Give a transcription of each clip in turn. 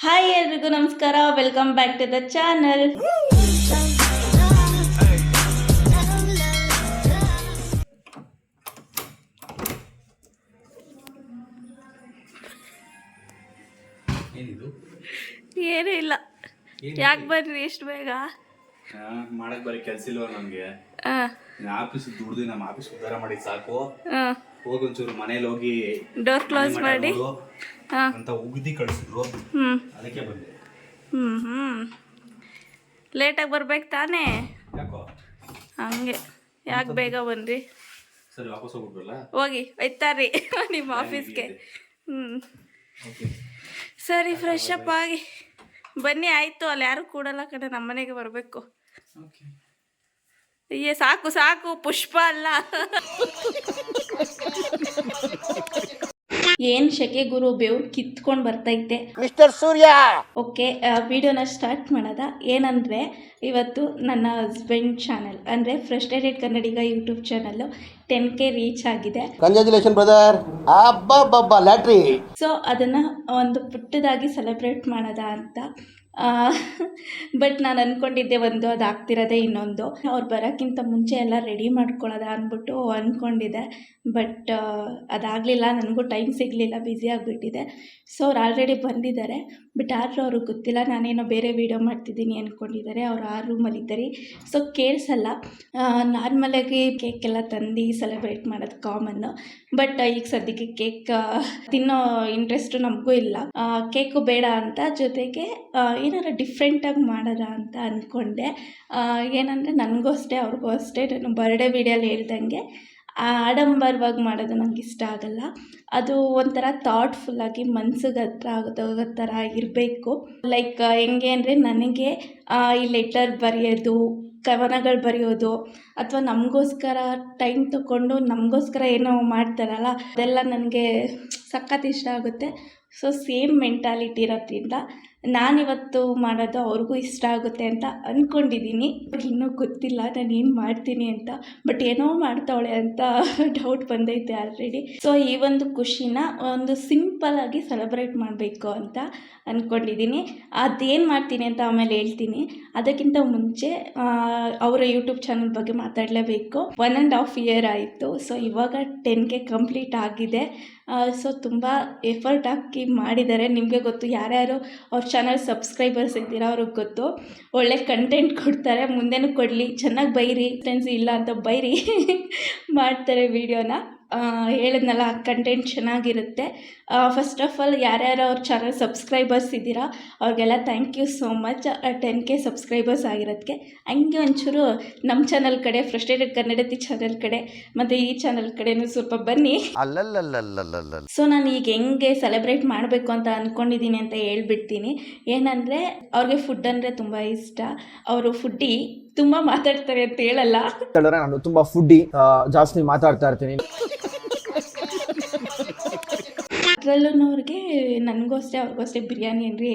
Hi ಎಲ್ರಿಗೂ ನಮಸ್ಕಾರ, welcome back to the channel. ಏನೂ ಇಲ್ಲ. ಯಾಕೆ ಬರ್ರಿ ಇಷ್ಟು ಬೇಗ? ಮಾಡಕ್ ಬರೀ ಕೆಲ್ಸ ಇಲ್ವ ನಮ್ಗೆ. ಆಫೀಸ್ ದುಡ್ದು ನಮ್ಮ ಆಫೀಸ್ ಉದ್ಧಾರ ಮಾಡಿ ಸಾಕು. ಹೋಗಿ ಒಂಚೂರು ಮನೇಲಿ ಹೋಗಿ ಡೋರ್ ಕ್ಲೋಸ್ ಮಾಡಿ ಅಂತ ಉಗ್ದಿ ಕಳಿಸಿದ್ರು, ಅದಕ್ಕೆ ಬಂದೆ. ಲೇಟಾಗಿ ಬರ್ಬೇಕು ತಾನೇ? ಯಾಕೋ ಹಂಗೆ ಯಾಕೆ ಬೇಗ ಬನ್ರಿ? ಸರಿ, ವಾಪಸ್ ಹೋಗ್ಬಿಟ್ರಲ್ಲ, ಹೋಗಿ ಒಯ್ತಾರ್ರಿ ನಿಮ್ಮ ಆಫೀಸ್ಗೆ. ಸರಿ, ಫ್ರೆಶ್ ಅಪ್ ಆಗಿ ಬನ್ನಿ. ಆಯಿತು, ಅಲ್ಲಿ ಯಾರು ಕೂಡಲ್ಲ ಕಡೆ, ನಮ್ಮ ಮನೆಗೆ ಬರಬೇಕು. ಅಯ್ಯೇ ಸಾಕು ಸಾಕು, ಪುಷ್ಪ ಅಲ್ಲ. ಏನ್ ಶೆಕೆ ಗುರು, ಬೆವ್ರು ಕಿತ್ಕೊಂಡು ಬರ್ತೈತೆ ಮಿಸ್ಟರ್ ಸೂರ್ಯ. ಓಕೆ, ವಿಡಿಯೋನ ಸ್ಟಾರ್ಟ್ ಮಾಡೋದ. ಏನಂದರೆ, ಇವತ್ತು ನನ್ನ ಹಸ್ಬೆಂಡ್ ಚಾನಲ್ ಅಂದರೆ frustrated Kannadiga YouTube channel 10K reach ಆಗಿದೆ. Congratulation brother. ಅಬ್ಬಬ್ಬಬ್ಬ ಲ್ಯಾಟ್ರಿ. ಸೊ ಅದನ್ನು ಒಂದು ಪುಟ್ಟದಾಗಿ ಸೆಲೆಬ್ರೇಟ್ ಮಾಡೋದ ಅಂತ. ಬಟ್ ನಾನು ಅಂದ್ಕೊಂಡಿದ್ದೆ ಒಂದು, ಅದು ಆಗ್ತಿರೋದೇ ಇನ್ನೊಂದು. ಅವ್ರು ಬರೋಕ್ಕಿಂತ ಮುಂಚೆ ಎಲ್ಲ ರೆಡಿ ಮಾಡ್ಕೊಳ್ಳೋದ ಅಂದ್ಬಿಟ್ಟು ಅಂದ್ಕೊಂಡಿದ್ದೆ. ಬಟ್ ಅದಾಗಲಿಲ್ಲ, ನನಗೂ ಟೈಮ್ ಸಿಗಲಿಲ್ಲ, ಬ್ಯುಸಿ ಆಗಿಬಿಟ್ಟಿದೆ. ಸೊ ಅವ್ರು ಆಲ್ರೆಡಿ ಬಂದಿದ್ದಾರೆ. ಬಟ್ ಆದರೂ ಅವ್ರಿಗೆ ಗೊತ್ತಿಲ್ಲ, ನಾನೇನೋ ಬೇರೆ ವೀಡಿಯೋ ಮಾಡ್ತಿದ್ದೀನಿ ಅಂದ್ಕೊಂಡಿದ್ದಾರೆ. ಅವ್ರು ಆ ರೂಮಲ್ಲಿದ್ದಾರೆ. ಸೊ ಕೇಳಿಸಲ್ಲ. ನಾರ್ಮಲಾಗಿ ಕೇಕೆಲ್ಲ ತಂದು ಸೆಲೆಬ್ರೇಟ್ ಮಾಡೋದು ಕಾಮನ್ನು. ಬಟ್ ಈಗ ಸದ್ಯಕ್ಕೆ ಕೇಕ್ ತಿನ್ನೋ ಇಂಟ್ರೆಸ್ಟು ನಮಗೂ ಇಲ್ಲ. ಕೇಕು ಬೇಡ ಅಂತ, ಜೊತೆಗೆ ಏನಾರು ಡಿಫ್ರೆಂಟಾಗಿ ಮಾಡೋದ ಅಂತ ಅಂದ್ಕೊಂಡೆ. ಏನಂದರೆ ನನಗೂ ಅಷ್ಟೇ ಅವ್ರಿಗೂ ಅಷ್ಟೇ, ನಾನು ಬರ್ಡೇ ವೀಡಿಯೋಲಿ ಹೇಳ್ದಂಗೆ ಆಡಂಬರವಾಗಿ ಮಾಡೋದು ನನಗೆ ಇಷ್ಟ ಆಗಲ್ಲ. ಅದು ಒಂಥರ ಥಾಟ್ಫುಲ್ಲಾಗಿ ಮನ್ಸಿಗೆ ಹತ್ರ ಆಗೋ ಥರ ಇರಬೇಕು. ಲೈಕ್ ಹೆಂಗೆ ಅಂದರೆ, ನನಗೆ ಈ ಲೆಟರ್ ಬರೆಯೋದು, ಕವನಗಳು ಬರೆಯೋದು, ಅಥವಾ ನಮಗೋಸ್ಕರ ಟೈಮ್ ತಗೊಂಡು ನಮಗೋಸ್ಕರ ಏನೋ ಮಾಡ್ತಾರಲ್ಲ, ಅದೆಲ್ಲ ನನಗೆ ಸಖತ್ ಇಷ್ಟ ಆಗುತ್ತೆ. ಸೊ ಸೇಮ್ ಮೆಂಟಾಲಿಟಿ ಇರೋದ್ರಿಂದ ನಾನಿವತ್ತು ಮಾಡೋದು ಅವ್ರಿಗೂ ಇಷ್ಟ ಆಗುತ್ತೆ ಅಂತ ಅಂದ್ಕೊಂಡಿದ್ದೀನಿ. ಇನ್ನೂ ಗೊತ್ತಿಲ್ಲ ನಾನು ಏನು ಮಾಡ್ತೀನಿ ಅಂತ, ಬಟ್ ಏನೋ ಮಾಡ್ತಾವಳೆ ಅಂತ ಡೌಟ್ ಬಂದೈತೆ ಆಲ್ರೆಡಿ. ಸೊ ಈ ಒಂದು ಖುಷಿನ ಒಂದು ಸಿಂಪಲ್ಲಾಗಿ ಸೆಲೆಬ್ರೇಟ್ ಮಾಡಬೇಕು ಅಂತ ಅಂದ್ಕೊಂಡಿದ್ದೀನಿ. ಅದೇನು ಮಾಡ್ತೀನಿ ಅಂತ ಆಮೇಲೆ ಹೇಳ್ತೀನಿ. ಅದಕ್ಕಿಂತ ಮುಂಚೆ ಅವರ ಯೂಟ್ಯೂಬ್ ಚಾನಲ್ ಬಗ್ಗೆ ಮಾತಾಡಲೇಬೇಕು. 1.5 year ಆಯಿತು. ಸೊ ಇವಾಗ 10K ಕಂಪ್ಲೀಟ್ ಆಗಿದೆ. ಸೊ ತುಂಬ ಎಫರ್ಟ್ ಹಾಕಿ ಮಾಡಿದ್ದಾರೆ. ನಿಮಗೆ ಗೊತ್ತು, ಯಾರ್ಯಾರು ಅವ್ರ ಚಾನಲ್ ಸಬ್ಸ್ಕ್ರೈಬರ್ಸ್ ಇದ್ದೀರಾ ಅವ್ರಿಗೆ ಗೊತ್ತು. ಒಳ್ಳೆ ಕಂಟೆಂಟ್ ಕೊಡ್ತಾರೆ, ಮುಂದೆನೂ ಕೊಡಲಿ. ಚೆನ್ನಾಗಿ ಬೈರಿ, ಫ್ರೆಂಡ್ಸ್ ಇಲ್ಲ ಅಂತ ಬೈರಿ ಮಾಡ್ತಾರೆ ವೀಡಿಯೋನ. ಹೇಳಿದ್ನಲ್ಲ, ಕಂಟೆಂಟ್ ಚೆನ್ನಾಗಿರುತ್ತೆ. ಫಸ್ಟ್ ಆಫ್ ಆಲ್ ಯಾರ್ಯಾರು ಅವ್ರ ಚಾನಲ್ ಸಬ್ಸ್ಕ್ರೈಬರ್ಸ್ ಇದ್ದೀರಾ ಅವ್ರಿಗೆಲ್ಲ thank you so much. 10K subscribers ಆಗಿರೋದಕ್ಕೆ. ಹಂಗೆ ಒಂಚೂರು ನಮ್ಮ ಚಾನಲ್ ಕಡೆ, ಫ್ರಸ್ಟ್ರೇಟೆಡ್ ಕನ್ನಡತಿ ಚಾನಲ್ ಕಡೆ ಮತ್ತು ಈ ಚಾನಲ್ ಕಡೆನೂ ಸ್ವಲ್ಪ ಬನ್ನಿ. ಸೊ ನಾನು ಈಗ ಹೆಂಗೆ ಸೆಲೆಬ್ರೇಟ್ ಮಾಡಬೇಕು ಅಂತ ಅಂದ್ಕೊಂಡಿದ್ದೀನಿ ಅಂತ ಹೇಳ್ಬಿಡ್ತೀನಿ. ಏನಂದರೆ, ಅವ್ರಿಗೆ ಫುಡ್ ಅಂದರೆ ತುಂಬ ಇಷ್ಟ. ಅವರು ಫುಡ್ಡಿ, ತುಂಬ ಮಾತಾಡ್ತಾರೆ ಅಂತ ಹೇಳಲ್ಲ. ನಾನು ತುಂಬ ಫುಡ್ಡಿ, ಜಾಸ್ತಿ ಮಾತಾಡ್ತಾ ಇರ್ತೀನಿ. ಅದರಲ್ಲೂ ಅವ್ರಿಗೆ ನನಗೂ ಅಷ್ಟೇ ಅವ್ರಿಗೂ ಅಷ್ಟೇ ಬಿರಿಯಾನಿ ಅಂದರೆ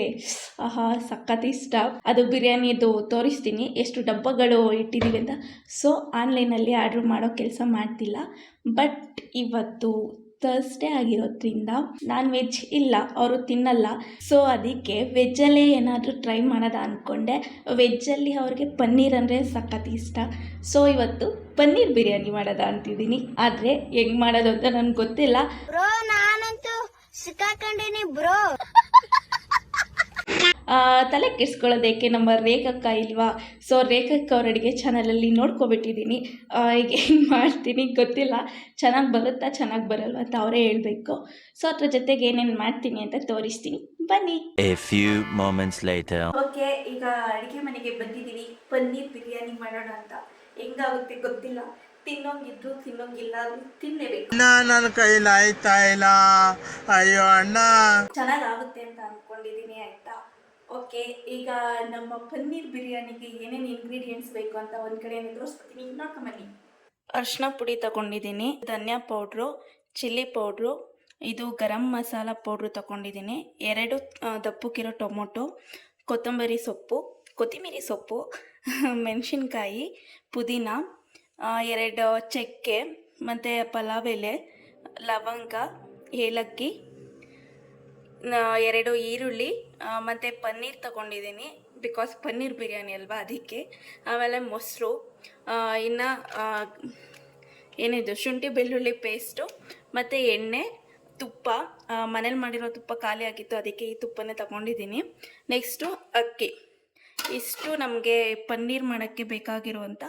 ಸಖತ್ ಇಷ್ಟ. ಅದು ಬಿರಿಯಾನಿದು ತೋರಿಸ್ತೀನಿ ಎಷ್ಟು ಡಬ್ಬಗಳು ಇಟ್ಟಿದ್ದೀವಿ ಅಂತ. ಸೊ ಆನ್ಲೈನಲ್ಲಿ ಆರ್ಡ್ರ್ ಮಾಡೋ ಕೆಲಸ ಮಾಡ್ತಿಲ್ಲ. ಬಟ್ ಇವತ್ತು ಥರ್ಸ್ಡೇ ಆಗಿರೋದ್ರಿಂದ ನಾನ್ ವೆಜ್ ಇಲ್ಲ, ಅವರು ತಿನ್ನಲ್ಲ. ಸೊ ಅದಕ್ಕೆ ವೆಜ್ಜಲ್ಲೇ ಏನಾದರೂ ಟ್ರೈ ಮಾಡೋದ ಅಂದ್ಕೊಂಡೆ. ವೆಜ್ಜಲ್ಲಿ ಅವ್ರಿಗೆ ಪನ್ನೀರ್ ಅಂದರೆ ಸಖತ್ ಇಷ್ಟ. ಸೊ ಇವತ್ತು ಪನ್ನೀರ್ ಬಿರಿಯಾನಿ ಮಾಡೋದ ಅಂತಿದ್ದೀನಿ. ಆದರೆ ಹೆಂಗೆ ಮಾಡೋದು ಅಂತ ನನಗೆ ಗೊತ್ತಿಲ್ಲ. ಬ್ರೋ ನಾನಂತೂ ಸಿಕ್ಕಾಕೊಂಡಿನಿ ಬ್ರೋ. ತಲೆ ಕೆಡಿಸ್ಕೊಳ್ಳೋದಕ್ಕೆ ನಮ್ಮ ರೇಖಕ್ಕ ಇಲ್ವಾ? ಸೊ ರೇಖಕ್ಕ ಅವ್ರ ಅಡುಗೆ ಚಾನಲಲ್ಲಿ ನೋಡ್ಕೊಬಿಟ್ಟಿದ್ದೀನಿ. ಈಗ ಹೆಂಗೆ ಮಾಡ್ತೀನಿ ಗೊತ್ತಿಲ್ಲ. ಚೆನ್ನಾಗಿ ಬರುತ್ತಾ ಚೆನ್ನಾಗಿ ಬರಲ್ವ ಅಂತ ಅವರೇ ಹೇಳಬೇಕು. ಸೊ ಅದ್ರ ಜೊತೆಗೆ ಏನೇನು ಮಾಡ್ತೀನಿ ಅಂತ ತೋರಿಸ್ತೀನಿ, ಬನ್ನಿ. ಓಕೆ, ಈಗ ಅಡುಗೆ ಮನೆಗೆ ಬಂದಿದ್ದೀನಿ. ಪನ್ನೀರ್ ಬಿರಿಯಾನಿ ಮಾಡೋಣ ಅಂತ. ಹೆಂಗಾಗುತ್ತೆ ಗೊತ್ತಿಲ್ಲ. ತಿನ್ನೋಂಗಿದ್ರು ತಿನ್ನೋಂಗಿಲ್ಲ, ತಿನ್ನಲೇಬೇಕು. ನನ್ನ ಕೈಲಿ ಆಯ್ತಾ ಇಲ್ಲ, ಅಯ್ಯೋ ಅಣ್ಣ. ಚೆನ್ನಾಗಾಗುತ್ತೆ ಅಂತ ಅಂದ್ಕೊಂಡಿದ್ದೀನಿ. ಆಯಿತಾ? ಓಕೆ, ಈಗ ನಮ್ಮ ಪನ್ನೀರ್ ಬಿರಿಯಾನಿಗೆ ಏನೇನು ಇಂಗ್ರೀಡಿಯೆಂಟ್ಸ್ ಬೇಕು ಅಂತ ಒಂದು ಕಡೆ ತೋರಿಸ್ಕೊತೀನಿ. ನೋಡ್ಕೊಂಬನ್ನಿ. ಅರಿಶಿನ ಪುಡಿ ತಗೊಂಡಿದ್ದೀನಿ, ಧನಿಯಾ ಪೌಡ್ರು, ಚಿಲ್ಲಿ ಪೌಡ್ರು, ಇದು ಗರಂ ಮಸಾಲ ಪೌಡ್ರು ತಗೊಂಡಿದ್ದೀನಿ, 2 ದಪ್ಪಕ್ಕಿರೋ ಟೊಮೊಟೊ, ಕೊತ್ತಂಬರಿ ಸೊಪ್ಪು, ಮೆಣಸಿನ್ಕಾಯಿ, ಪುದೀನ, 2 ಚಕ್ಕೆ, ಮತ್ತು ಪಲಾವ್ ಎಲೆ, ಲವಂಗ, ಏಲಕ್ಕಿ, 2 ಈರುಳ್ಳಿ ಮತ್ತು ಪನ್ನೀರ್ ತೊಗೊಂಡಿದ್ದೀನಿ, ಬಿಕಾಸ್ ಪನ್ನೀರ್ ಬಿರಿಯಾನಿ ಅಲ್ವಾ ಅದಕ್ಕೆ. ಆಮೇಲೆ ಮೊಸರು, ಇನ್ನು ಏನಿದು ಶುಂಠಿ ಬೆಳ್ಳುಳ್ಳಿ ಪೇಸ್ಟು ಮತ್ತು ಎಣ್ಣೆ, ತುಪ್ಪ. ಮನೇಲಿ ಮಾಡಿರೋ ತುಪ್ಪ ಖಾಲಿ ಆಗಿತ್ತು, ಅದಕ್ಕೆ ಈ ತುಪ್ಪನೇ ತಗೊಂಡಿದ್ದೀನಿ. ನೆಕ್ಸ್ಟು ಅಕ್ಕಿ. ಇಷ್ಟು ನಮಗೆ ಪನ್ನೀರ್ ಮಾಡೋಕ್ಕೆ ಬೇಕಾಗಿರುವಂಥ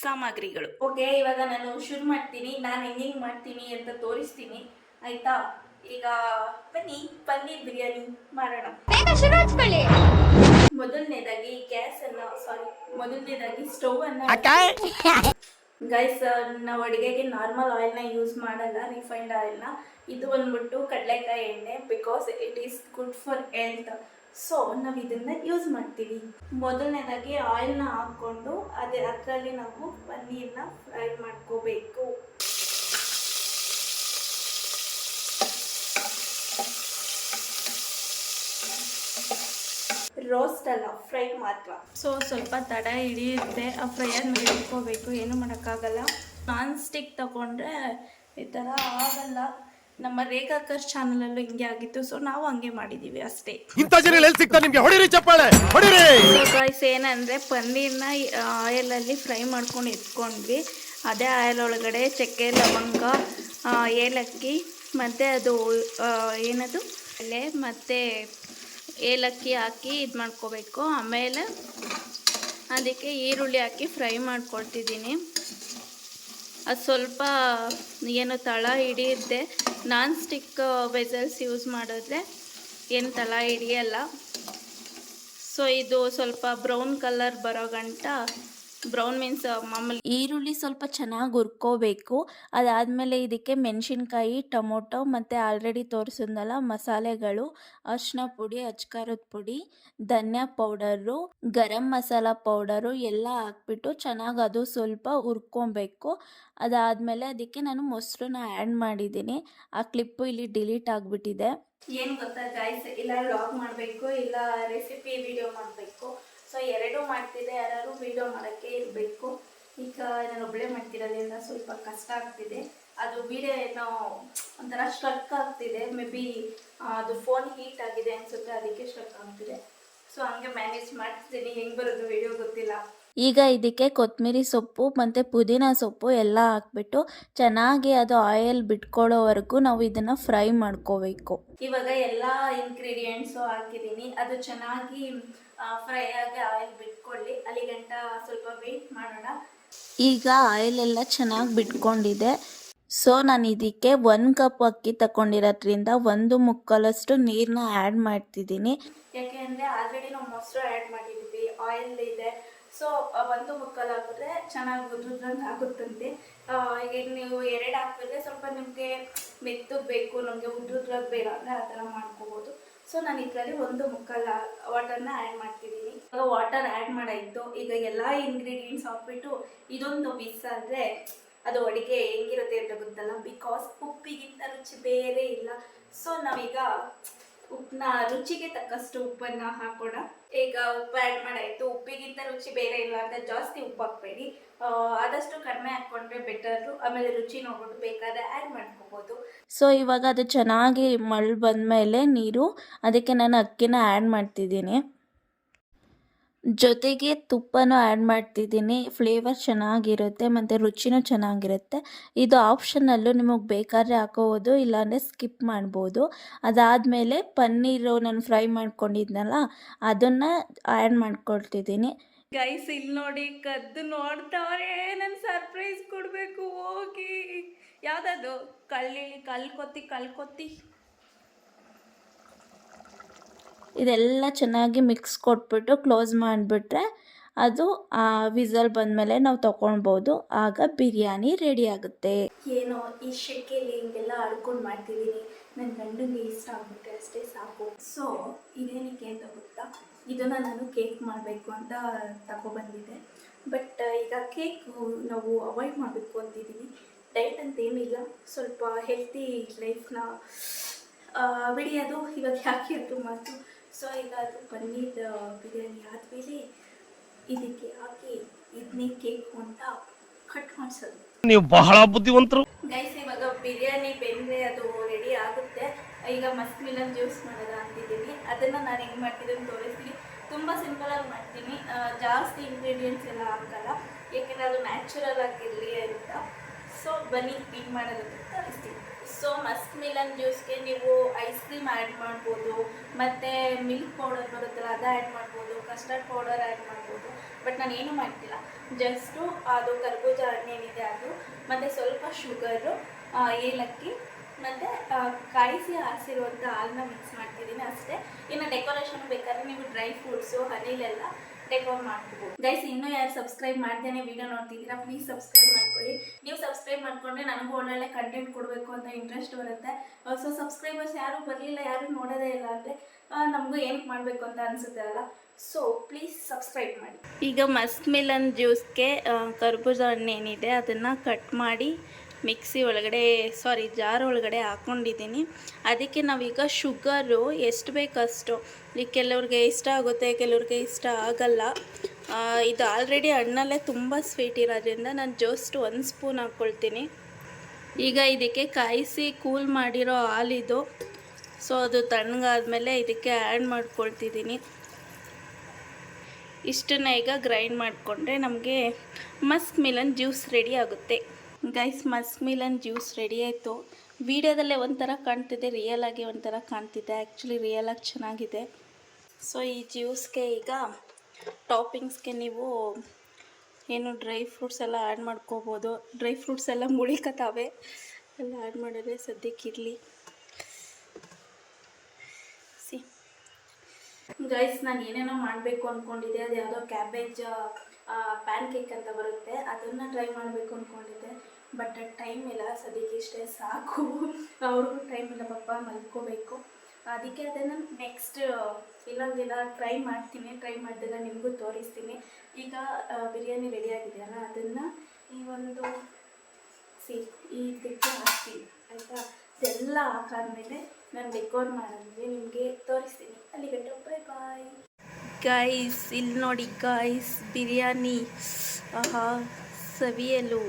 ಸಾಮಗ್ರಿಗಳು. ಓಕೆ, ಇವಾಗ ನಾನು ಶುರು ಮಾಡ್ತೀನಿ. ನಾನು ಹೆಂಗೆ ಮಾಡ್ತೀನಿ ಅಂತ ತೋರಿಸ್ತೀನಿ, ಆಯಿತಾ? ಈಗ ಬನ್ನಿ ಪನ್ನೀರ್ ಬಿರಿಯಾನಿ ಮಾಡೋಣ. ಮೊದಲನೇದಾಗಿ ಮೊದಲನೇದಾಗಿ ಸ್ಟವ್ ಅನ್ನು ಗೈಸ್, ನಾವು ಅಡುಗೆಗೆ ನಾರ್ಮಲ್ ಆಯಿಲ್ನ ಯೂಸ್ ಮಾಡಲ್ಲ, ರಿಫೈನ್ಡ್ ಆಯಿಲ್ನ. ಇದು ಬಂದ್ಬಿಟ್ಟು ಕಡಲೆಕಾಯಿ ಎಣ್ಣೆ, because it is good for health. So ನಾವು ಇದನ್ನು ಯೂಸ್ ಮಾಡ್ತೀವಿ. ಮೊದಲನೇದಾಗಿ ಆಯಿಲ್ನ ಹಾಕ್ಕೊಂಡು ಅದರಲ್ಲಿ ನಾವು ಪನ್ನೀರ್ನ ಫ್ರೈ ಮಾಡ್ಕೋಬೇಕು. ರೋಸ್ಟ್ ಅಲ್ಲ, ಫ್ರೈ ಮಾತ್ರ. ಸೊ ಸ್ವಲ್ಪ ತಡ ಹಿಡಿಯುತ್ತೆ, ಆ ಫ್ರೈ ಆದ್ಮೇಲೆ ಇಟ್ಕೋಬೇಕು, ಏನು ಮಾಡೋಕ್ಕಾಗಲ್ಲ. ನಾನ್ ಸ್ಟಿಕ್ ತಗೊಂಡ್ರೆ ಈ ಥರ ಆಗಲ್ಲ. ನಮ್ಮ ರೇಖಾಕರ್ ಚಾನಲಲ್ಲೂ ಹಿಂಗೆ ಆಗಿತ್ತು, ಸೊ ನಾವು ಹಂಗೆ ಮಾಡಿದ್ದೀವಿ ಅಷ್ಟೇ. ಗೈಸ್, ಏನಂದರೆ ಪನ್ನೀರ್ನ ಆಯಲಲ್ಲಿ ಫ್ರೈ ಮಾಡ್ಕೊಂಡು ಎತ್ಕೊಂಡ್ವಿ. ಅದೇ ಆಯಿಲ್ ಒಳಗಡೆ ಚಕ್ಕೆ, ಲವಂಗ, ಏಲಕ್ಕಿ ಮತ್ತು ಅದು ಏನದು ಎಲೆ ಮತ್ತು ಏಲಕ್ಕಿ ಹಾಕಿ ಇದು ಮಾಡ್ಕೋಬೇಕು. ಆಮೇಲೆ ಅದಕ್ಕೆ ಈರುಳ್ಳಿ ಹಾಕಿ ಫ್ರೈ ಮಾಡ್ಕೊಳ್ತಿದ್ದೀನಿ. ಅದು ಸ್ವಲ್ಪ ಏನು ತಳ ಹಿಡಿಯುತ್ತೆ. ನಾನ್ ಸ್ಟಿಕ್ ವೆಸಲ್ಸ್ ಯೂಸ್ ಮಾಡಿದ್ರೆ ಏನು ತಳ ಹಿಡಿಯಲ್ಲ. ಸೊ ಇದು ಸ್ವಲ್ಪ ಬ್ರೌನ್ ಕಲರ್ ಬರೋ ಗಂಟ, ಬ್ರೌನ್ ಮೀನ್ಸ್ ಮಾಮೂಲಿ ಈರುಳ್ಳಿ ಸ್ವಲ್ಪ ಚೆನ್ನಾಗಿ ಹುರ್ಕೋಬೇಕು. ಅದಾದಮೇಲೆ ಇದಕ್ಕೆ ಮೆಣಸಿನ್ಕಾಯಿ, ಟೊಮೊಟೊ ಮತ್ತು ಆಲ್ರೆಡಿ ತೋರಿಸಿದ್ನಲ್ಲ ಮಸಾಲೆಗಳು, ಅರಿಶಿನ ಪುಡಿ, ಅಚ್ಕಾರದ ಪುಡಿ, ಧನಿಯಾ ಪೌಡರು, ಗರಂ ಮಸಾಲ ಪೌಡರು ಎಲ್ಲ ಹಾಕ್ಬಿಟ್ಟು ಚೆನ್ನಾಗಿ ಅದು ಸ್ವಲ್ಪ ಹುರ್ಕೊಬೇಕು. ಅದಾದಮೇಲೆ ಅದಕ್ಕೆ ನಾನು ಮೊಸರನ್ನ ಆ್ಯಡ್ ಮಾಡಿದ್ದೀನಿ. ಆ ಕ್ಲಿಪ್ಪು ಇಲ್ಲಿ ಡಿಲೀಟ್ ಆಗಿಬಿಟ್ಟಿದೆ. ಏನು ಗೊತ್ತಾ ಗೈಸ್, ಇಲ್ಲ ವ್ಲಾಗ್ ಮಾಡಬೇಕು, ಇಲ್ಲ ರೆಸಿಪಿ ವಿಡಿಯೋ ಮಾಡಬೇಕು. ಸೊ ಎರಡೂ ಮಾಡ್ತಿದ್ದೆ, ಯಾರು ವಿಡಿಯೋ ಮಾಡೋಕ್ಕೆ ಇರಬೇಕು. ಈಗ ನಾನು ಒಬ್ಬಳೇ ಮಾಡ್ತಿರೋದ್ರಿಂದ ಸ್ವಲ್ಪ ಕಷ್ಟ ಆಗ್ತಿದೆ. ಅದು ವಿಡಿಯೋ ಏನೋ ಒಂಥರ ಸ್ಟ್ರಕ್ ಆಗ್ತಿದೆ. ಮೇ ಬಿ ಅದು ಫೋನ್ ಹೀಟ್ ಆಗಿದೆ ಅನಿಸುತ್ತೆ, ಅದಕ್ಕೆ ಸ್ಟ್ರಕ್ ಆಗ್ತಿದೆ. ಸೊ ಹಂಗೆ ಮ್ಯಾನೇಜ್ ಮಾಡ್ತಿದ್ದೀನಿ, ಹೆಂಗೆ ಬರೋದು ವಿಡಿಯೋ ಗೊತ್ತಿಲ್ಲ. ಈಗ ಇದಕ್ಕೆ ಕೊತ್ತಂಬರಿ ಸೊಪ್ಪು ಮತ್ತು ಪುದೀನ ಸೊಪ್ಪು ಎಲ್ಲ ಹಾಕ್ಬಿಟ್ಟು ಚೆನ್ನಾಗಿ ಅದು ಆಯಿಲ್ ಬಿಟ್ಕೊಳ್ಳೋವರೆಗೂ ನಾವು ಇದನ್ನು ಫ್ರೈ ಮಾಡ್ಕೋಬೇಕು. ಇವಾಗ ಎಲ್ಲ ಇಂಗ್ರೀಡಿಯೆಂಟ್ಸು ಹಾಕಿದ್ದೀನಿ, ಅದು ಚೆನ್ನಾಗಿ ಫ್ರೈ ಆಗಿ ಆಯಿಲ್ ಬಿಟ್ಕೊಳ್ಳಿ. ಅಲ್ಲಿ ಗಂಟ ಸ್ವಲ್ಪ ವೆಯ್ಟ್ ಮಾಡೋಣ. ಈಗ ಆಯಿಲ್ ಎಲ್ಲ ಚೆನ್ನಾಗಿ ಬಿಟ್ಕೊಂಡಿದೆ. ಸೊ ನಾನು ಇದಕ್ಕೆ 1 ಕಪ್ ಅಕ್ಕಿ ತಗೊಂಡಿರೋದ್ರಿಂದ 1 ಮುಕ್ಕಾಲಷ್ಟು ನೀರನ್ನ ಆ್ಯಡ್ ಮಾಡ್ತಿದ್ದೀನಿ. ಯಾಕೆ ಅಂದರೆ ಆಲ್ರೆಡಿ ನಾವು ಮೊಸರು ಆ್ಯಡ್ ಮಾಡಿದ್ದೀವಿ, ಆಯಿಲ್ ಇದೆ. ಸೊ 1 ಮುಕ್ಕಾಲು ಹಾಕಿದ್ರೆ ಚೆನ್ನಾಗಿ ಉದ್ರಂಗೆ ಆಗುತ್ತಂತೆ. ಈಗ ನೀವು 2 ಹಾಕಿದ್ರೆ ಸ್ವಲ್ಪ ನಿಮಗೆ ಮೆತ್ತಗೆ ಬೇಕು, ನಮಗೆ ಉದ್ರಾಗ ಬೇಡ ಅಂದರೆ ಆ ಥರ ಮಾಡ್ಕೋಬೋದು. ಸೊ ನಾನು ಇದರಲ್ಲಿ 1 ಮುಕ್ಕಾಲು ವಾಟರ್ನ ಆ್ಯಡ್ ಮಾಡ್ತಿದ್ದೀನಿ. ಇವಾಗ ವಾಟರ್ ಆ್ಯಡ್ ಮಾಡಾಯಿತು. ಈಗ ಎಲ್ಲ ಇಂಗ್ರೀಡಿಯೆಂಟ್ಸ್ ಹಾಕ್ಬಿಟ್ಟು ಇದೊಂದು ಬಿಸಾದರೆ ಅದು ಅಡುಗೆ ಹೆಂಗಿರುತ್ತೆ ಅಂತ ಗೊತ್ತಲ್ಲ, ಬಿಕಾಸ್ ಉಪ್ಪಿಗಿಂತ ರುಚಿ ಬೇರೆ ಇಲ್ಲ. ಸೊ ನಾವೀಗ ಉಪ್ಪನ್ನ ರುಚಿಗೆ ತಕ್ಕಷ್ಟು ಉಪ್ಪನ್ನು ಹಾಕೋಣ. ಈಗ ಉಪ್ಪು ಆ್ಯಡ್ ಮಾಡಾಯಿತು. ಉಪ್ಪಿಗಿಂತ ರುಚಿ ಬೇರೆ ಇಲ್ಲ ಅಂತ ಜಾಸ್ತಿ ಉಪ್ಪು ಹಾಕಬೇಡಿ, ಆದಷ್ಟು ಕಡಿಮೆ ಹಾಕ್ಕೊಂಡ್ರೆ ಬೆಟರು. ಆಮೇಲೆ ರುಚಿ ನೋಡ್ಬಿಟ್ಟು ಬೇಕಾದ್ರೆ ಆ್ಯಡ್ ಮಾಡ್ಕೋಬೋದು. ಸೊ ಇವಾಗ ಅದು ಚೆನ್ನಾಗಿ ಮಳ್ಳು ಬಂದಮೇಲೆ ನೀರು, ಅದಕ್ಕೆ ನಾನು ಅಕ್ಕಿನ ಆ್ಯಡ್ ಮಾಡ್ತಿದ್ದೀನಿ. ಜೊತೆಗೆ ತುಪ್ಪನೂ ಆ್ಯಡ್ ಮಾಡ್ತಿದ್ದೀನಿ. ಫ್ಲೇವರ್ ಚೆನ್ನಾಗಿರುತ್ತೆ ಮತ್ತು ರುಚಿನೂ ಚೆನ್ನಾಗಿರುತ್ತೆ. ಇದು ಆಪ್ಷನಲ್ಲು, ನಿಮಗೆ ಬೇಕಾದರೆ ಹಾಕೋಬೋದು, ಇಲ್ಲಾಂದರೆ ಸ್ಕಿಪ್ ಮಾಡ್ಬೋದು. ಅದಾದಮೇಲೆ ಪನ್ನೀರು ನಾನು ಫ್ರೈ ಮಾಡ್ಕೊಂಡಿದ್ನಲ್ಲ ಅದನ್ನು ಆ್ಯಡ್ ಮಾಡ್ಕೊಳ್ತಿದ್ದೀನಿ. ಗೈಸ್ ಇಲ್ಲಿ ನೋಡಿ, ಕದ್ದು ನೋಡ್ತಾವ್ರೆ, ನಾನು ಸರ್ಪ್ರೈಸ್ ಕೊಡಬೇಕು ಹೋಗಿ. ಯಾವುದದು ಕಲ್ಕೊತ್ತಿ ಇದೆಲ್ಲ ಚೆನ್ನಾಗಿ ಮಿಕ್ಸ್ ಕೊಟ್ಬಿಟ್ಟು ಕ್ಲೋಸ್ ಮಾಡಿಬಿಟ್ರೆ ಅದು ವಿಸಲ್ ಬಂದಮೇಲೆ ನಾವು ತೊಗೊಳ್ಬೋದು. ಆಗ ಬಿರಿಯಾನಿ ರೆಡಿ ಆಗುತ್ತೆ. ಏನೋ ಈ ಶೆಕೆಯಲ್ಲಿ ಹಿಂಗೆಲ್ಲ ಆಡ್ಕೊಂಡು ಮಾಡ್ತಿದ್ದೀನಿ, ನನ್ನ ಗಂಡನಿಗೆ ಇಷ್ಟ ಆಗ್ಬಿಟ್ಟೆ ಅಷ್ಟೇ ಸಾಕು. ಸೊ ಇದೇನಕ್ಕೆ ಅಂತ ಗೊತ್ತಾ, ಇದನ್ನು ನಾನು ಕೇಕ್ ಮಾಡಬೇಕು ಅಂತ ತಗೊಬಂದಿದ್ದೆ. ಬಟ್ ಈಗ ಕೇಕು ನಾವು ಅವಾಯ್ಡ್ ಮಾಡಬೇಕು ಅಂತಿದ್ದೀನಿ. ಡಯಟ್ ಅಂತ ಏನಿಲ್ಲ, ಸ್ವಲ್ಪ ಹೆಲ್ತಿ ಲೈಫ್ನ ಬಿಡಿಯೋದು ಇವಾಗ ಯಾಕೆ ಅದು ಮಾತು. ಸೊ ಈಗ ಅದು ಪನ್ನೀರ್ ಬಿರಿಯಾನಿ ಆದಮೇಲೆ ಇದಕ್ಕೆ ಹಾಕಿ ಇದನ್ನೇ ಕೇಕ್ ಅಂತ ಕಟ್ ಮಾಡಿಸೋದು. ನೀವು ಬಹಳ ಬುದ್ಧಿವಂತರು ಗೈಸ್. ಇವಾಗ ಬಿರಿಯಾನಿ ಬೆಂದರೆ ಅದು ರೆಡಿ ಆಗುತ್ತೆ. ಈಗ ಮಸ್ಕ್ ಮಿಲನ್ ಜ್ಯೂಸ್ ಮಾಡೋದ ಅಂತಿದ್ದೀನಿ. ಅದನ್ನು ನಾನು ಹೆಂಗೆ ಮಾಡ್ತಿದ್ದೀನಿ ತೋರಿಸ್ತೀನಿ. ತುಂಬ ಸಿಂಪಲಾಗಿ ಮಾಡ್ತೀನಿ, ಜಾಸ್ತಿ ಇಂಗ್ರೀಡಿಯೆಂಟ್ಸ್ ಎಲ್ಲ ಹಾಕಲ್ಲ, ಏಕೆಂದರೆ ಅದು ನ್ಯಾಚುರಲ್ ಆಗಿರಲಿ ಅಂತ. ಸೊ ಬನ್ನಿ ಹೀಗೆ ಮಾಡೋದಕ್ಕೆ ತೋರಿಸ್ತೀನಿ. ಸೊ ಮಸ್ಕ್ ಮಿಲನ್ ಜ್ಯೂಸ್ಗೆ ನೀವು ಐಸ್ ಕ್ರೀಮ್ ಆ್ಯಡ್ ಮಾಡ್ಬೋದು, ಮತ್ತು ಮಿಲ್ಕ್ ಪೌಡರ್ ಬರುತ್ತಲ್ಲ ಅದು ಆ್ಯಡ್ ಮಾಡ್ಬೋದು, ಕಸ್ಟರ್ಡ್ ಪೌಡರ್ ಆ್ಯಡ್ ಮಾಡ್ಬೋದು. ಬಟ್ ನಾನು ಏನೂ ಮಾಡ್ತಿಲ್ಲ, ಜಸ್ಟು ಅದು ಕರ್ಬೂಜ ಹಣ್ಣು ಏನಿದೆ ಅದು, ಮತ್ತು ಸ್ವಲ್ಪ ಶುಗರು, ಏಲಕ್ಕಿ ಮತ್ತು ಕಾಯಿಸಿ ಆರಿಸಿರುವಂಥ ಹಾಲನ್ನ ಮಿಕ್ಸ್ ಮಾಡ್ತಿದ್ದೀನಿ ಅಷ್ಟೇ. ಇನ್ನು ಡೆಕೋರೇಷನ್ ಬೇಕಾದ್ರೆ ನೀವು ಡ್ರೈ ಫ್ರೂಟ್ಸು ಹನಿಲೆಲ್ಲ ಡೆಕೋರ್ ಮಾಡ್ಬೋದು. ಗೈಸ್, ಇನ್ನೂ ಯಾರು ಸಬ್ಸ್ಕ್ರೈಬ್ ಮಾಡ್ದೇನೆ ವೀಡಿಯೋ ನೋಡ್ತಿದ್ದೀರಾ, ಪ್ಲೀಸ್ ಸಬ್ಸ್ಕ್ರೈಬ್ ಮಾಡ್ಕೊಳ್ಳಿ. ನೀವು ಸಬ್ಸ್ಕ್ರೈಬ್ ಮಾಡಿಕೊಂಡ್ರೆ ನನಗೂ ಒಳ್ಳೊಳ್ಳೆ ಕಂಟೆಂಟ್ ಕೊಡಬೇಕು ಅಂತ ಇಂಟ್ರೆಸ್ಟ್ ಬರುತ್ತೆ. ಸೊ ಸಬ್ಸ್ಕ್ರೈಬರ್ಸ್ ಯಾರೂ ಬರಲಿಲ್ಲ, ಯಾರೂ ನೋಡೋದೇ ಇಲ್ಲ ಅಂದರೆ ನಮಗೂ ಏನಕ್ಕೆ ಮಾಡಬೇಕು ಅಂತ ಅನಿಸುತ್ತೆ ಅಲ್ಲ. ಸೊ ಪ್ಲೀಸ್ ಸಬ್ಸ್ಕ್ರೈಬ್ ಮಾಡಿ. ಈಗ ಮಸ್ಕ್ ಮಿಲನ್ ಜ್ಯೂಸ್ಗೆ ಕರ್ಬೂಜ ಹಣ್ಣು ಏನಿದೆ ಅದನ್ನು ಕಟ್ ಮಾಡಿ ಮಿಕ್ಸಿ ಒಳಗಡೆ ಜಾರ್ ಒಳಗಡೆ ಹಾಕ್ಕೊಂಡಿದ್ದೀನಿ. ಅದಕ್ಕೆ ನಾವೀಗ ಶುಗರು ಎಷ್ಟು ಬೇಕಷ್ಟು, ಈಗ ಕೆಲವ್ರಿಗೆ ಇಷ್ಟ ಆಗುತ್ತೆ, ಕೆಲವ್ರಿಗೆ ಇಷ್ಟ ಆಗಲ್ಲ. ಇದು ಆಲ್ರೆಡಿ ಹಣ್ಣಲ್ಲೇ ತುಂಬ ಸ್ವೀಟ್ ಇರೋದ್ರಿಂದ ನಾನು ಜಸ್ಟ್ 1 ಸ್ಪೂನ್ ಹಾಕ್ಕೊಳ್ತೀನಿ. ಈಗ ಇದಕ್ಕೆ ಕಾಯಿಸಿ ಕೂಲ್ ಮಾಡಿರೋ ಹಾಲಿದು. ಸೊ ಅದು ತಣ್ಣಗಾದ್ಮೇಲೆ ಇದಕ್ಕೆ ಆ್ಯಡ್ ಮಾಡ್ಕೊಳ್ತಿದ್ದೀನಿ. ಇಷ್ಟನ್ನು ಈಗ ಗ್ರೈಂಡ್ ಮಾಡಿಕೊಂಡ್ರೆ ನಮಗೆ ಮಸ್ಕ್ ಮಿಲನ್ ಜ್ಯೂಸ್ ರೆಡಿ ಆಗುತ್ತೆ. Guys, Musk Milan juice ready ಆಯಿತು. ವಿಡಿಯೋದಲ್ಲೇ ಒಂಥರ ಕಾಣ್ತಿದೆ, ರಿಯಲಾಗಿ ಒಂಥರ ಕಾಣ್ತಿದೆ. ಆ್ಯಕ್ಚುಲಿ ರಿಯಲಾಗಿ ಚೆನ್ನಾಗಿದೆ. ಸೊ ಈ ಜ್ಯೂಸ್ಗೆ ಈಗ ಟಾಪಿಂಗ್ಸ್ಗೆ ನೀವು ಏನು ಡ್ರೈ ಫ್ರೂಟ್ಸ್ ಎಲ್ಲ ಆ್ಯಡ್ ಮಾಡ್ಕೋಬೋದು. ಡ್ರೈ ಫ್ರೂಟ್ಸ್ ಎಲ್ಲ ಮುಳಿಕತ್ತಾವೆ, ಎಲ್ಲ ಆ್ಯಡ್ ಮಾಡಿದ್ರೆ ಸದ್ಯಕ್ಕಿರಲಿ. ಗೈಸ್, ನಾನು ಏನೇನೋ ಮಾಡಬೇಕು ಅಂದ್ಕೊಂಡಿದ್ದೆ. ಅದು ಯಾವುದೋ ಕ್ಯಾಬೇಜ್ ಪ್ಯಾನ್ ಕೇಕ್ ಅಂತ ಬರುತ್ತೆ, ಅದನ್ನು ಟ್ರೈ ಮಾಡಬೇಕು ಅಂದ್ಕೊಂಡಿದ್ದೆ. ಬಟ್ ಟೈಮ್ ಇಲ್ಲ, ಸದ್ಯಕ್ಕೆ ಇಷ್ಟೇ ಸಾಕು. ಅವ್ರಿಗೂ ಟೈಮ್ ಇಲ್ಲ, ಪಾಪ ಮಲ್ಕೋಬೇಕು. ಅದಕ್ಕೆ ಅದನ್ನು ನೆಕ್ಸ್ಟ್ ಇನ್ನೊಂದಿನ ಟ್ರೈ ಮಾಡ್ತೀನಿ. ಟ್ರೈ ಮಾಡಿದಾಗ ನಿಮಗೂ ತೋರಿಸ್ತೀನಿ. ಈಗ ಬಿರಿಯಾನಿ ರೆಡಿಯಾಗಿದೆಯಲ್ಲ, ಅದನ್ನು ಈ ಒಂದು ಇದಕ್ಕೆ ಹಾಕ್ತೀನಿ ಆಯಿತಾ. ಇದೆಲ್ಲ ಹಾಕಾದ್ಮೇಲೆ ನಾನು ಡೆಕೋರ್ ಮಾಡಿದ್ವಿ ನಿಮಗೆ ತೋರಿಸ್ತೀನಿ. ಅಲ್ಲಿಗಂಟ ಬಾಯ್ ಬಾಯ್. ಗೈಸ್, ಇಲ್ಲಿ ನೋಡಿ ಗೈಸ್, ಬಿರಿಯಾನಿ ಸವಿಯಲು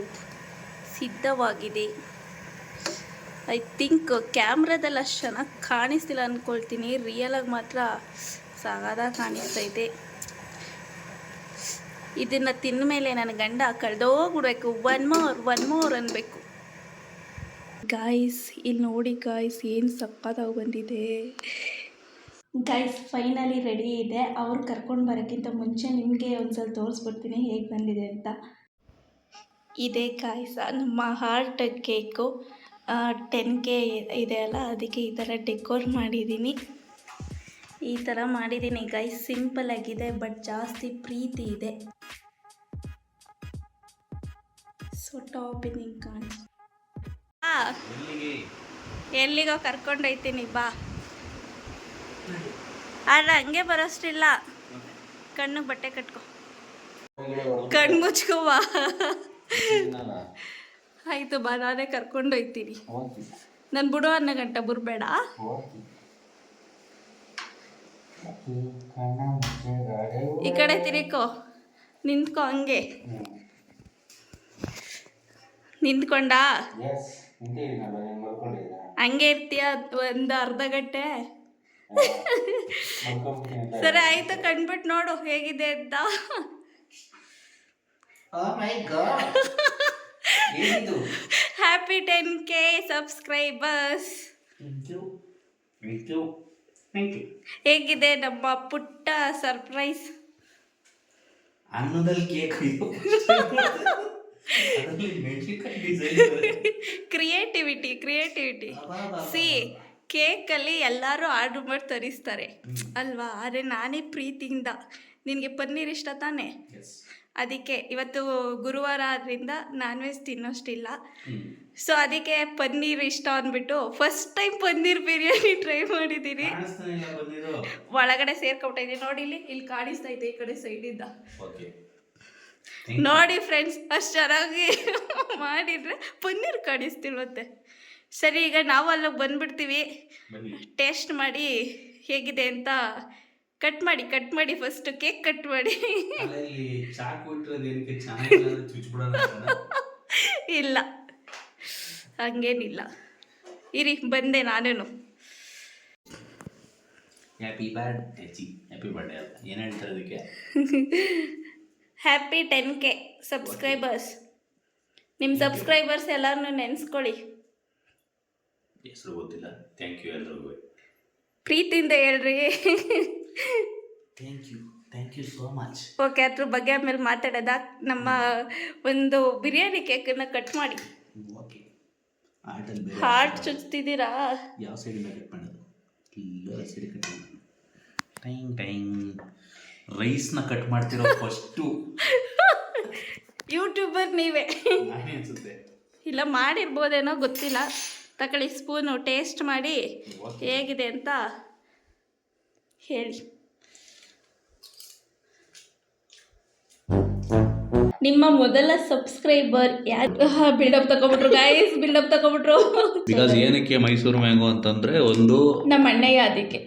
ಸಿದ್ಧವಾಗಿದೆ. ಐ ಥಿಂಕ್ ಕ್ಯಾಮ್ರಾದಲ್ಲಿ ಅಷ್ಟು ಚೆನ್ನಾಗಿ ಕಾಣಿಸ್ತಿಲ್ಲ ಅಂದ್ಕೊಳ್ತೀನಿ, ರಿಯಲಾಗಿ ಮಾತ್ರ ಸಾಕಾಗಿ ಕಾಣಿಸ್ತೈತೆ. ಇದನ್ನು ತಿಂದ ಮೇಲೆ ನನ್ನ ಗಂಡ ಕಳೆದೋಗ್ಬಿಡ್ಬೇಕು, ಒನ್ ಮೋರ್ ಅನ್ಬೇಕು. ಗಾಯ್ಸ್, ಇಲ್ಲಿ ನೋಡಿ ಗಾಯ್ಸ್, ಏನು ಸಕ್ಕತ್ತಾಗಿ ಬಂದಿದೆ. ಗೈಸ್, ಫೈನಲಿ ರೆಡಿ ಇದೆ. ಅವ್ರು ಕರ್ಕೊಂಡು ಬರೋಕ್ಕಿಂತ ಮುಂಚೆ ನಿಮಗೆ ಒಂದ್ಸಲ ತೋರಿಸ್ಬಿಡ್ತೀನಿ ಹೇಗೆ ಬಂದಿದೆ ಅಂತ. ಇದೇ ಗಾಯ್ಸ್ ನಮ್ಮ ಹಾರ್ಟ್ ಕೇಕು. 10K ಇದೆ ಅಲ್ಲ, ಅದಕ್ಕೆ ಈ ಥರ ಡೆಕೋರ್ ಮಾಡಿದ್ದೀನಿ. ಈ ಥರ ಮಾಡಿದ್ದೀನಿ ಗೈಸ್. ಸಿಂಪಲ್ ಆಗಿದೆ, ಬಟ್ ಜಾಸ್ತಿ ಪ್ರೀತಿ ಇದೆ. ಸೊ ಟಾಪ್ ಹಿಂಗೆ ಕಾಣಿಸ್. ಎಲ್ಲಿಗೋ ಕರ್ಕೊಂಡೋಯ್ತೀನಿ ಬಾ. ಆದ್ರೆ ಹಂಗೆ ಬರೋಷ್ಟಿಲ್ಲ, ಕಣ್ಣಿಗೆ ಬಟ್ಟೆ ಕಟ್ಕೊ, ಕಣ್ಣು ಮುಚ್ಕೋವಾ. ಆಯಿತು ಬಾ, ನಾನೇ ಕರ್ಕೊಂಡೋಯ್ತೀನಿ. ನಾನು ಬಿಡೋ ಅನ್ನೋ ಗಂಟ ಬರಬೇಡ. ಈ ಕಡೆ ತಿರ್ಕೋ, ನಿಂತ್ಕೊ, ಹಂಗೆ ನಿಂತ್ಕೊಂಡ ಹಂಗೆ ಇರ್ತೀಯ ಒಂದು ಅರ್ಧ ಗಂಟೆ. ಸರಿ ಆಯ್ತು, ಕಂಡ್ಬಿಟ್ಟು ನೋಡು ಹೇಗಿದೆ ಅಂತ. Happy 10K subscribers. ಹೇಗಿದೆ ನಮ್ಮ ಪುಟ್ಟ ಸರ್ಪ್ರೈಸ್? ಅನ್ನದಲ್ಲಿ ಕೇಕ್ ಕ್ರಿಯೇಟಿವಿಟಿ ಸಿ. ಕೇಕಲ್ಲಿ ಎಲ್ಲರೂ ಆರ್ಡ್ರ್ ಮಾಡಿ ತರಿಸ್ತಾರೆ ಅಲ್ವಾ, ಆದರೆ ನಾನೇ ಪ್ರೀತಿಯಿಂದ, ನಿನಗೆ ಪನ್ನೀರ್ ಇಷ್ಟ ತಾನೇ, ಅದಕ್ಕೆ ಇವತ್ತು ಗುರುವಾರ ಆದ್ದರಿಂದ ನಾನ್ ವೆಜ್ ತಿನ್ನೋಷ್ಟಿಲ್ಲ. ಸೊ ಅದಕ್ಕೆ ಪನ್ನೀರ್ ಇಷ್ಟ ಅಂದ್ಬಿಟ್ಟು first time paneer biryani try ಮಾಡಿದ್ದೀನಿ. ಒಳಗಡೆ ಸೇರ್ಕೊಬಿಟ್ಟಿದ್ದೀನಿ ನೋಡಿ, ಇಲ್ಲಿ ಕಾಣಿಸ್ತಾ ಇದೆ, ಈ ಕಡೆ ಸೈಡಿಂದ ನೋಡಿ ಫ್ರೆಂಡ್ಸ್. ಅಷ್ಟು ಚೆನ್ನಾಗಿ ಮಾಡಿದರೆ ಪನ್ನೀರ್ ಕಾಣಿಸ್ತಿಲ್ವಂತೆ. ಸರಿ, ಈಗ ನಾವು ಅಲ್ಲಿಗೆ ಬಂದ್ಬಿಡ್ತೀವಿ. ಟೇಸ್ಟ್ ಮಾಡಿ ಹೇಗಿದೆ ಅಂತ ಕಟ್ ಮಾಡಿ ಫಸ್ಟ್ ಕೇಕ್ ಕಟ್ ಮಾಡಿ. ಇಲ್ಲ, ಹಂಗೇನಿಲ್ಲ, ಇರಿ ಬಂದೆ ನಾನೇನು. ಹ್ಯಾಪಿ ಬರ್ಡೇ ಹ್ಯಾಪಿ ಬರ್ಡೇ ಅಲ್ಲ ಏನು ಹೇಳ್ತಾರೆ ಅದಕ್ಕೆ ಹ್ಯಾಪಿ 10K ಸಬ್ಸ್ಕ್ರೈಬರ್ಸ್. ನಿಮ್ಮ ಸಬ್ಸ್ಕ್ರೈಬರ್ಸ್ ಎಲ್ಲರನ್ನೂ ನೆನೆಸ್ಕೊಳ್ಳಿ. ಹೆಸರು ಗೊತ್ತಿಲ್ಲ. ಥ್ಯಾಂಕ್ ಯು ಎಲ್ರಿಗೂ. ಪ್ರೀತಿಯಿಂದ ಹೇಳ್ರಿ. Thank you so much. Okay, ಅದ್ರ ಬಗ್ಗೆ ಆಮೇಲೆ ಮಾತಾಡೋದಾ. ನಮ್ಮ ಒಂದು ಬಿರಿಯಾನಿ ಕೇಕನ್ನು ಕಟ್ ಮಾಡಿ. ಓಕೆ. ಆರ್ಟಲ್ಲಿ ಬೇರೆ ಹಾರ್ಟ್ ಚುಚ್ತಿದ್ದೀರಾ? ಯಾವ ಸೈಡಿಂದ ಕಟ್ ಮಾಡೋದು? ಇಲ್ಲ ಸೈಡ್ ಕಟ್ ಮಾಡೋದು. ಟೈಂಗ್ ರೈಸ್ನ ಕಟ್ ಮಾಡ್ತಿರೋ ಫಸ್ಟು ಯೂಟ್ಯೂಬರ್ ನೀವೇ ನಾನೇ ಅನಿಸುತ್ತೆ. ಇಲ್ಲ ಮಾಡಿರ್ಬೋದೇನೋ ಗೊತ್ತಿಲ್ಲ. ತಗೊಳ್ಳಿ ಸ್ಪೂನು, ಟೇಸ್ಟ್ ಮಾಡಿ ಹೇಗಿದೆ ಅಂತ ಹೇಳಿ. ನಿಮ್ಮ ಮೊದಲ ಸಬ್ಸ್ಕ್ರೈಬರ್ ಯಾರು? ಬಿಲ್ಡಪ್ ತಗೊಬಿಟ್ರು ಗಾಯ್ಸ್, ಬಿಲ್ಡಪ್ ತಗೊಬಿಟ್ರು. ಬಿಕಾಸ್ ಏನಕ್ಕೆ ಮೈಸೂರು ಮ್ಯಾಂಗೋ ಅಂತಂದರೆ ಒಂದು ನಮ್ಮ ಅಣ್ಣಯ್ಯ ಅದಕ್ಕೆ